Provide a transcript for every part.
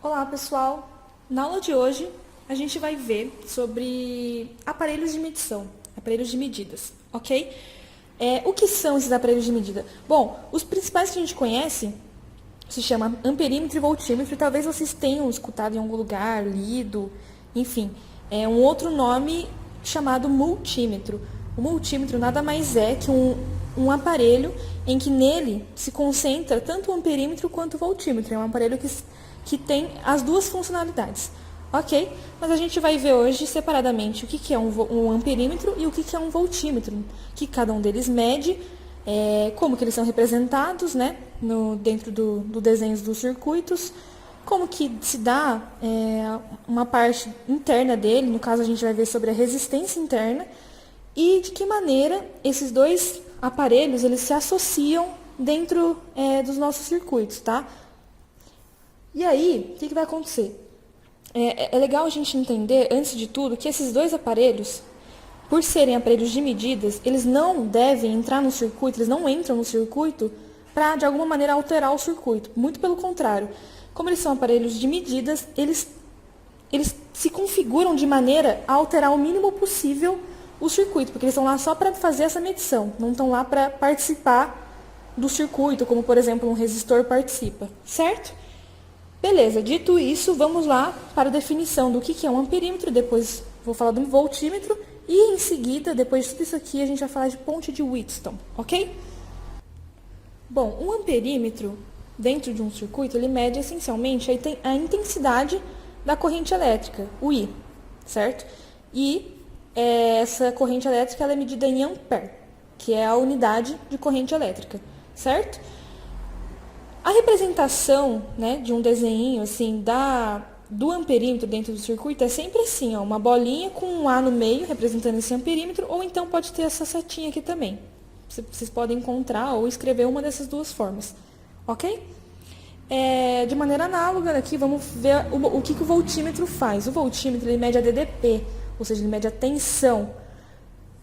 Olá, pessoal! Na aula de hoje, a gente vai ver sobre aparelhos de medição, aparelhos de medidas, ok? O que são esses aparelhos de medida? Bom, os principais que a gente conhece se chama amperímetro e voltímetro, e talvez vocês tenham escutado em algum lugar, lido, enfim. É um outro nome chamado multímetro. O multímetro nada mais é que um aparelho em que nele se concentra tanto o amperímetro quanto o voltímetro. É um aparelho que tem as duas funcionalidades. Ok? Mas a gente vai ver hoje separadamente o que é um amperímetro e o que é um voltímetro, que cada um deles mede, como que eles são representados, né, dentro do desenho dos circuitos, como que se dá uma parte interna dele, no caso a gente vai ver sobre a resistência interna, e de que maneira esses dois aparelhos eles se associam dentro dos nossos circuitos, tá? E aí, o que vai acontecer? É legal a gente entender, antes de tudo, que esses dois aparelhos, por serem aparelhos de medidas, eles não devem entrar no circuito, eles não entram no circuito para, de alguma maneira, alterar o circuito. Muito pelo contrário. Como eles são aparelhos de medidas, eles se configuram de maneira a alterar o mínimo possível o circuito, porque eles estão lá só para fazer essa medição, não estão lá para participar do circuito, como, por exemplo, um resistor participa, certo? Beleza, dito isso, vamos lá para a definição do que é um amperímetro, depois vou falar do voltímetro, e em seguida, depois de tudo isso aqui, a gente vai falar de ponte de Wheatstone, ok? Bom, um amperímetro, dentro de um circuito, ele mede essencialmente a intensidade da corrente elétrica, o I, certo? E essa corrente elétrica ela é medida em ampere, que é a unidade de corrente elétrica, certo? A representação, né, de um desenho assim, do amperímetro dentro do circuito é sempre assim, ó, uma bolinha com um A no meio, representando esse amperímetro, ou então pode ter essa setinha aqui também. Vocês podem encontrar ou escrever uma dessas duas formas, ok? De maneira análoga, aqui vamos ver o que o voltímetro faz. O voltímetro ele mede a DDP, ou seja, ele mede a tensão,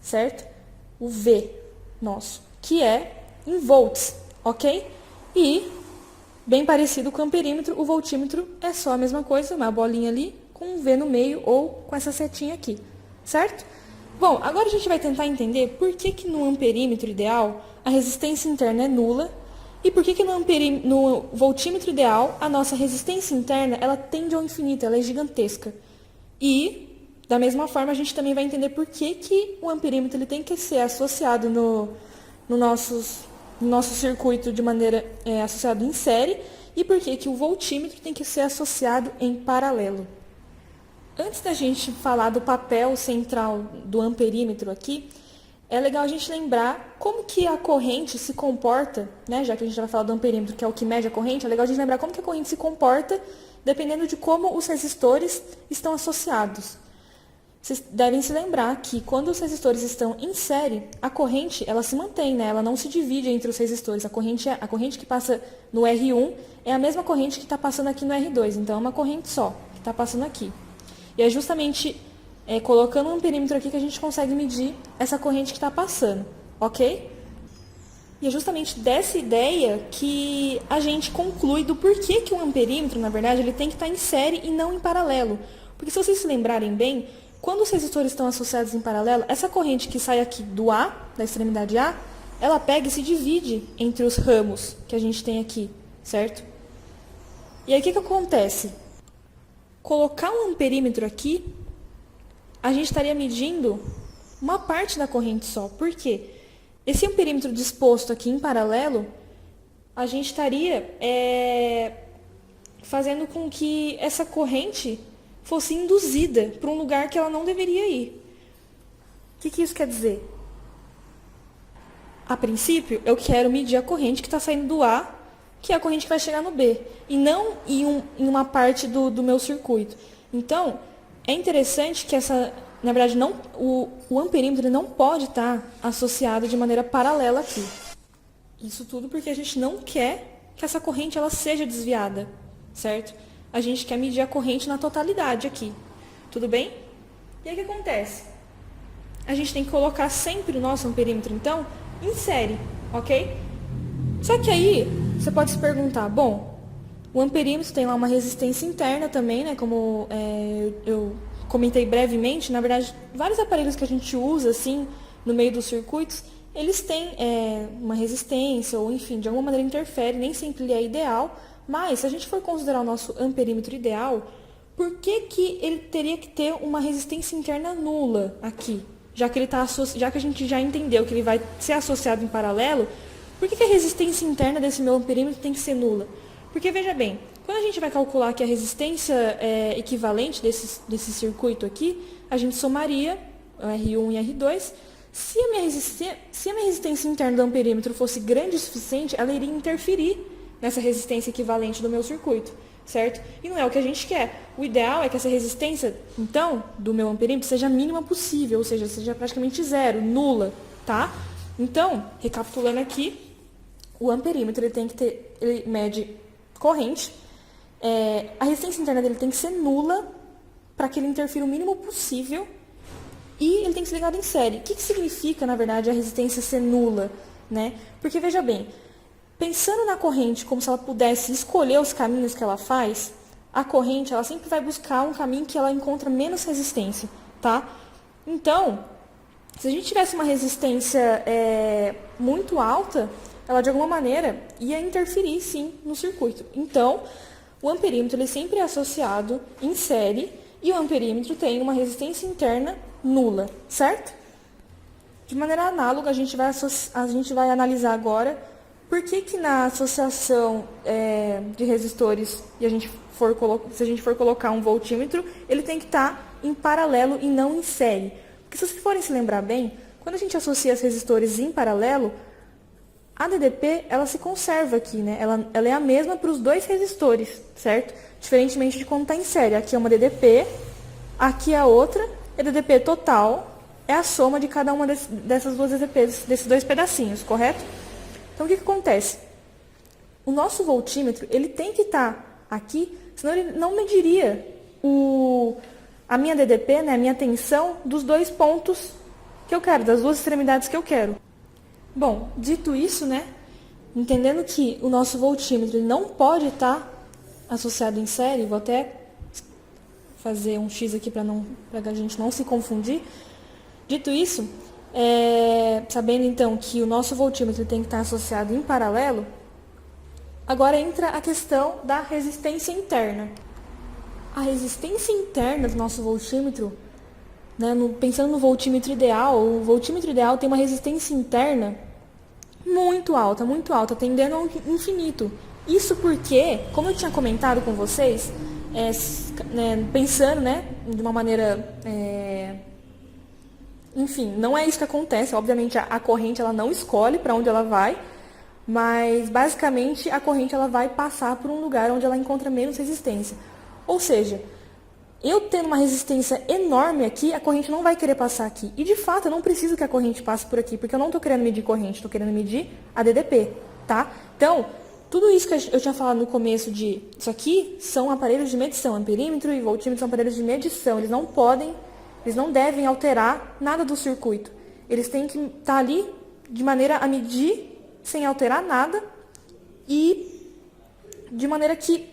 certo? O V nosso, que é em volts, ok? E bem parecido com o amperímetro, o voltímetro é só a mesma coisa, uma bolinha ali com um V no meio ou com essa setinha aqui, certo? Bom, agora a gente vai tentar entender por que no amperímetro ideal a resistência interna é nula e por que no voltímetro ideal a nossa resistência interna ela tende ao infinito, ela é gigantesca. E, da mesma forma, a gente também vai entender por que o amperímetro ele tem que ser associado no nosso circuito de maneira associado em série e por que o voltímetro tem que ser associado em paralelo. Antes da gente falar do papel central do amperímetro aqui, é legal a gente lembrar como que a corrente se comporta, né? Já que a gente vai falar do amperímetro, que é o que mede a corrente, é legal a gente lembrar como que a corrente se comporta dependendo de como os resistores estão associados. Vocês devem se lembrar que quando os resistores estão em série, a corrente ela se mantém, né? Ela não se divide entre os resistores. A corrente que passa no R1 é a mesma corrente que está passando aqui no R2. Então, é uma corrente só que está passando aqui. E é justamente colocando um amperímetro aqui que a gente consegue medir essa corrente que está passando, ok? E é justamente dessa ideia que a gente conclui do porquê que um amperímetro, na verdade, ele tem que estar em série e não em paralelo. Porque se vocês se lembrarem bem, quando os resistores estão associados em paralelo, essa corrente que sai aqui do A, da extremidade A, ela pega e se divide entre os ramos que a gente tem aqui, certo? E aí o que acontece? Colocar um amperímetro aqui, a gente estaria medindo uma parte da corrente só. Por quê? Esse amperímetro disposto aqui em paralelo, a gente estaria fazendo com que essa corrente fosse induzida para um lugar que ela não deveria ir. O que isso quer dizer? A princípio, eu quero medir a corrente que está saindo do A, que é a corrente que vai chegar no B, e não em uma parte do meu circuito. Então, é interessante que na verdade, o amperímetro não pode estar associado de maneira paralela aqui. Isso tudo porque a gente não quer que essa corrente ela seja desviada, certo? A gente quer medir a corrente na totalidade aqui. Tudo bem? E aí o que acontece? A gente tem que colocar sempre o nosso amperímetro, então, em série, ok? Só que aí, você pode se perguntar, bom, O amperímetro tem lá uma resistência interna também, né? Como eu comentei brevemente, na verdade, vários aparelhos que a gente usa, assim, no meio dos circuitos, eles têm uma resistência, ou enfim, de alguma maneira interfere, nem sempre ele é ideal, mas se a gente for considerar o nosso amperímetro ideal, por que que ele teria que ter uma resistência interna nula aqui? Já que a gente já entendeu que ele vai ser associado em paralelo, por que que a resistência interna desse meu amperímetro tem que ser nula? Porque, veja bem, quando a gente vai calcular aqui a resistência equivalente desse circuito aqui, a gente somaria R1 e R2. Se a minha resistência interna do amperímetro fosse grande o suficiente, ela iria interferir nessa resistência equivalente do meu circuito, certo? E não é o que a gente quer. O ideal é que essa resistência, então, do meu amperímetro seja a mínima possível, ou seja, seja praticamente zero, nula, tá? Então, recapitulando aqui, o amperímetro ele mede corrente, a resistência interna dele tem que ser nula para que ele interfira o mínimo possível e ele tem que ser ligado em série. O que significa, na verdade, a resistência ser nula, né? Porque, veja bem, pensando na corrente como se ela pudesse escolher os caminhos que ela faz, a corrente ela sempre vai buscar um caminho que ela encontra menos resistência, tá? Então, se a gente tivesse uma resistência muito alta, ela de alguma maneira ia interferir, sim, no circuito. Então, o amperímetro ele sempre é associado em série e o amperímetro tem uma resistência interna nula, certo? De maneira análoga, a gente vai analisar agora por que que na associação de resistores, se a gente for colocar um voltímetro, ele tem que estar em paralelo e não em série. Porque se vocês forem se lembrar bem, quando a gente associa os resistores em paralelo, a DDP ela se conserva aqui, né? Ela é a mesma para os dois resistores, certo? Diferentemente de quando está em série. Aqui é uma DDP, aqui é a outra, e a DDP total é a soma de cada uma dessas duas DDPs, desses dois pedacinhos, correto? Então, o que acontece? O nosso voltímetro, ele tem que estar aqui, senão ele não mediria a minha DDP, né, a minha tensão, dos dois pontos que eu quero, das duas extremidades que eu quero. Bom, dito isso, né, entendendo que o nosso voltímetro ele não pode estar associado em série, vou até fazer um X aqui para a gente não se confundir. Dito isso, sabendo então que o nosso voltímetro tem que estar associado em paralelo, agora entra a questão da resistência interna. A resistência interna do nosso voltímetro, né, pensando no voltímetro ideal, o voltímetro ideal tem uma resistência interna muito alta, tendendo ao infinito. Isso porque, como eu tinha comentado com vocês, pensando, né, de uma maneira... enfim, não é isso que acontece. Obviamente, a corrente ela não escolhe para onde ela vai, mas, basicamente, a corrente ela vai passar por um lugar onde ela encontra menos resistência. Ou seja, eu tendo uma resistência enorme aqui, a corrente não vai querer passar aqui. E, de fato, eu não preciso que a corrente passe por aqui, porque eu não estou querendo medir corrente, estou querendo medir a DDP, tá? Então, tudo isso que eu tinha falado no começo isso aqui são aparelhos de medição. Amperímetro e voltímetro são aparelhos de medição. Eles não devem alterar nada do circuito. Eles têm que estar ali de maneira a medir sem alterar nada e de maneira que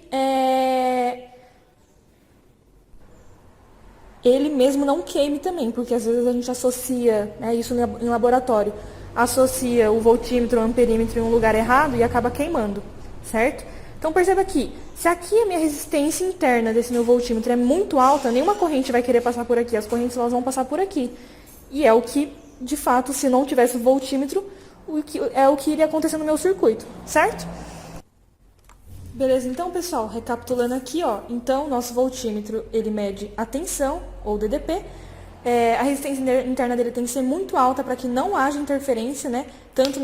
ele mesmo não queime também, porque às vezes a gente associa, né, isso em laboratório, associa o voltímetro, o amperímetro em um lugar errado e acaba queimando, certo? Então perceba aqui, se aqui a minha resistência interna desse meu voltímetro é muito alta, nenhuma corrente vai querer passar por aqui, as correntes elas vão passar por aqui. E é o que, de fato, se não tivesse o voltímetro, é o que iria acontecer no meu circuito, certo? Beleza, então, pessoal, recapitulando aqui, ó, então, nosso voltímetro, ele mede a tensão, ou DDP, a resistência interna dele tem que ser muito alta para que não haja interferência, né, tanto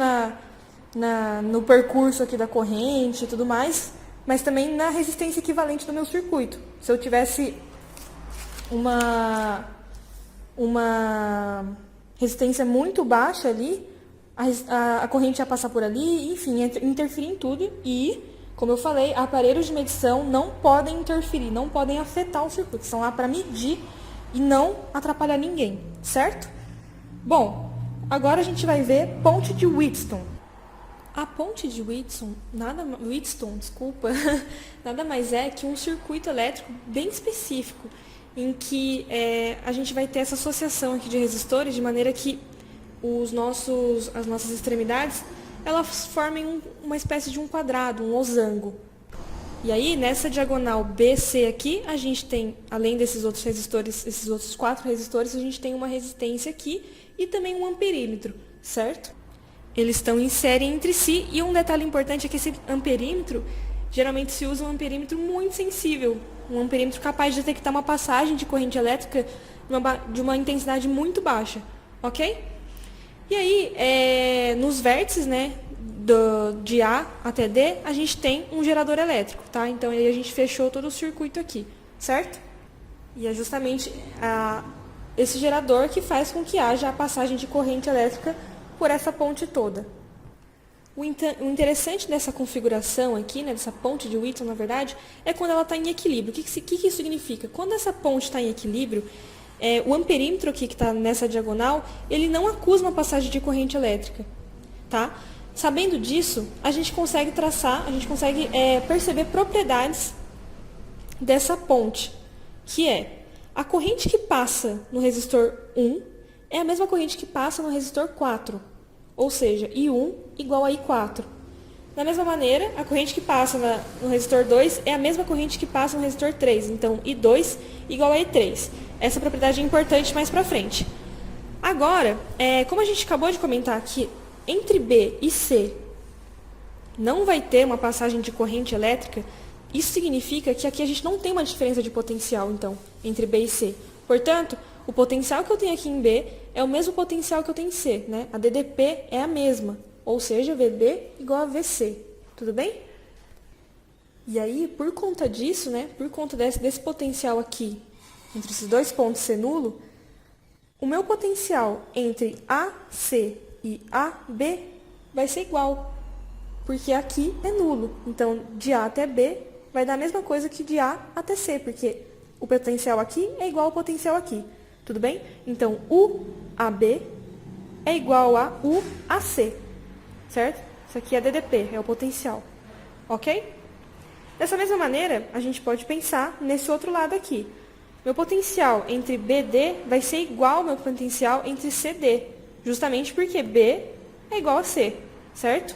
no percurso aqui da corrente e tudo mais, mas também na resistência equivalente do meu circuito. Se eu tivesse uma resistência muito baixa ali, a corrente ia passar por ali, enfim, interferir em tudo e, como eu falei, aparelhos de medição não podem interferir, não podem afetar o circuito. São lá para medir e não atrapalhar ninguém, certo? Bom, agora a gente vai ver ponte de Wheatstone. A ponte de Wheatstone, desculpa, nada mais é que um circuito elétrico bem específico, em que a gente vai ter essa associação aqui de resistores, de maneira que as nossas extremidades, elas formem uma espécie de um quadrado, um losango. E aí, nessa diagonal BC aqui, a gente tem, além desses outros resistores, esses outros 4 resistores, a gente tem uma resistência aqui e também um amperímetro, certo? Eles estão em série entre si, e um detalhe importante é que esse amperímetro, geralmente se usa um amperímetro muito sensível, um amperímetro capaz de detectar uma passagem de corrente elétrica de uma intensidade muito baixa, ok? E aí, nos vértices, né, de A até D, a gente tem um gerador elétrico, tá? Então, aí a gente fechou todo o circuito aqui, certo? E é justamente esse gerador que faz com que haja a passagem de corrente elétrica por essa ponte toda. O interessante dessa configuração aqui, né, dessa ponte de Wheatstone, na verdade, é quando ela está em equilíbrio. O que isso significa? Quando essa ponte está em equilíbrio, o amperímetro aqui que está nessa diagonal, ele não acusa uma passagem de corrente elétrica. Tá? Sabendo disso, a gente consegue perceber propriedades dessa ponte, que é a corrente que passa no resistor 1 é a mesma corrente que passa no resistor 4, ou seja, I1 igual a I4. Da mesma maneira, a corrente que passa no resistor 2 é a mesma corrente que passa no resistor 3, então I2 igual a I3. Essa propriedade é importante mais para frente. Agora, como a gente acabou de comentar aqui, entre B e C não vai ter uma passagem de corrente elétrica, isso significa que aqui a gente não tem uma diferença de potencial, então, entre B e C. Portanto, o potencial que eu tenho aqui em B é o mesmo potencial que eu tenho em C, né? A DDP é a mesma, ou seja, VB igual a VC. Tudo bem? E aí, por conta disso, né, por conta desse potencial aqui, entre esses dois pontos ser nulo, o meu potencial entre AC e AB vai ser igual, porque aqui é nulo. Então, de A até B vai dar a mesma coisa que de A até C, porque o potencial aqui é igual ao potencial aqui. Tudo bem? Então, UAB é igual a UAC, certo? Isso aqui é DDP, é o potencial. Ok? Dessa mesma maneira, a gente pode pensar nesse outro lado aqui. Meu potencial entre BD vai ser igual ao meu potencial entre CD, justamente porque B é igual a C, certo?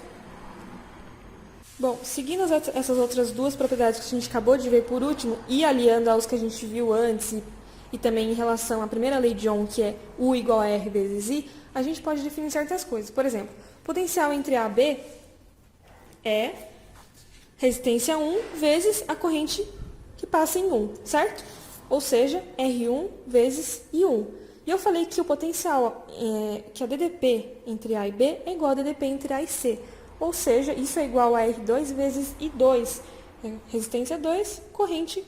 Bom, seguindo essas outras duas propriedades que a gente acabou de ver por último, e aliando aos que a gente viu antes, e também em relação à primeira lei de Ohm, que é U igual a R vezes I, a gente pode definir certas coisas. Por exemplo, potencial entre A e B é resistência 1 vezes a corrente que passa em 1, certo? Ou seja, R1 vezes I1. E eu falei que o potencial, que a DDP entre A e B é igual a DDP entre A e C. Ou seja, isso é igual a R2 vezes I2. Resistência 2, corrente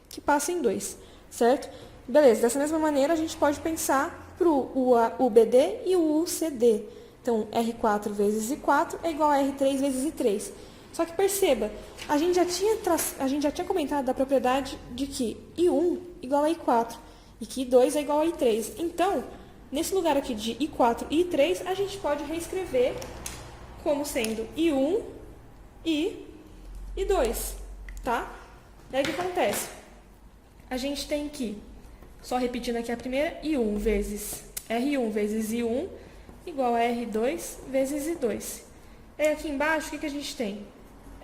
que passa em 2, certo? Beleza, dessa mesma maneira a gente pode pensar para o UBD e o UCD. Então, R4 vezes I4 é igual a R3 vezes I3. Só que perceba, a gente já tinha comentado da propriedade de que I1 igual a I4 e que I2 é igual a I3. Então, nesse lugar aqui de I4 e I3, a gente pode reescrever como sendo I1 e I2, tá? Daí o que acontece? A gente tem que, só repetindo aqui a primeira, I1 vezes R1 vezes I1 igual a R2 vezes I2. E aqui embaixo, o que a gente tem?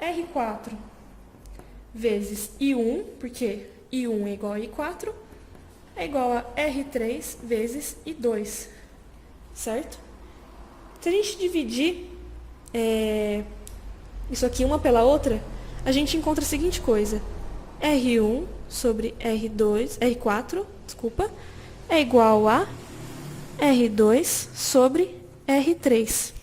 R4 vezes I1, porque I1 é igual a I4, é igual a R3 vezes I2, certo? Se a gente dividir isso aqui uma pela outra, a gente encontra a seguinte coisa. R1 sobre R4, é igual a R2 sobre R3.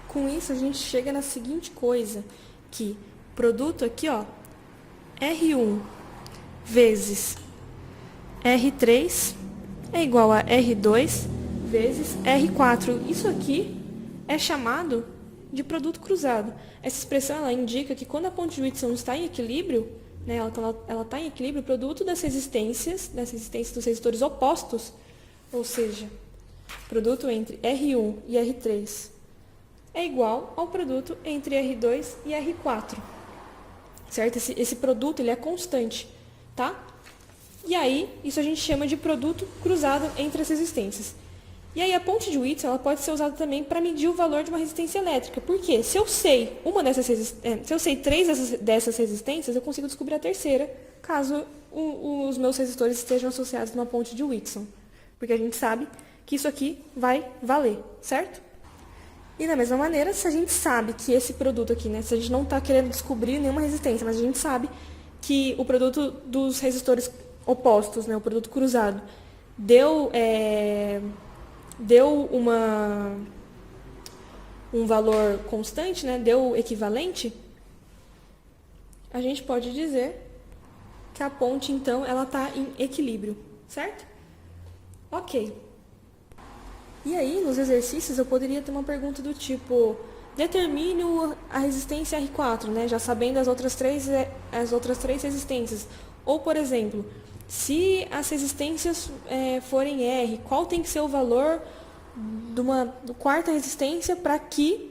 Com isso, a gente chega na seguinte coisa, que produto aqui, ó, R1 vezes R3 é igual a R2 vezes R4. Isso aqui é chamado de produto cruzado. Essa expressão ela indica que quando a ponte de Whitson está em equilíbrio, né, ela está em equilíbrio, o produto das resistências dos resistores opostos, ou seja, o produto entre R1 e R3 é igual ao produto entre R2 e R4. Certo? Esse produto ele é constante, tá? E aí, isso a gente chama de produto cruzado entre as resistências. E aí, a ponte de Whitson ela pode ser usada também para medir o valor de uma resistência elétrica. Por quê? Se eu sei três dessas resistências, eu consigo descobrir a terceira, caso os meus resistores estejam associados numa ponte de Whitson. Porque a gente sabe que isso aqui vai valer, certo? E da mesma maneira, se a gente sabe que esse produto aqui, né, se a gente não está querendo descobrir nenhuma resistência, mas a gente sabe que o produto dos resistores opostos, né, o produto cruzado, deu um valor constante, né, deu equivalente, a gente pode dizer que a ponte, então, ela está em equilíbrio, certo? Ok. E aí, nos exercícios, eu poderia ter uma pergunta do tipo, determine a resistência R4, né, já sabendo as outras três resistências. Ou, por exemplo, se as resistências forem R, qual tem que ser o valor do quarta resistência para que,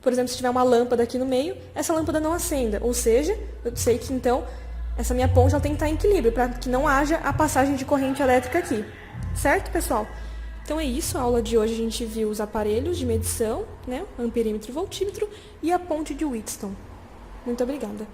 por exemplo, se tiver uma lâmpada aqui no meio, essa lâmpada não acenda. Ou seja, eu sei que, então, essa minha ponte ela tem que estar em equilíbrio, para que não haja a passagem de corrente elétrica aqui. Certo, pessoal? Então é isso, a aula de hoje a gente viu os aparelhos de medição, né, amperímetro e voltímetro, e a ponte de Wheatstone. Muito obrigada.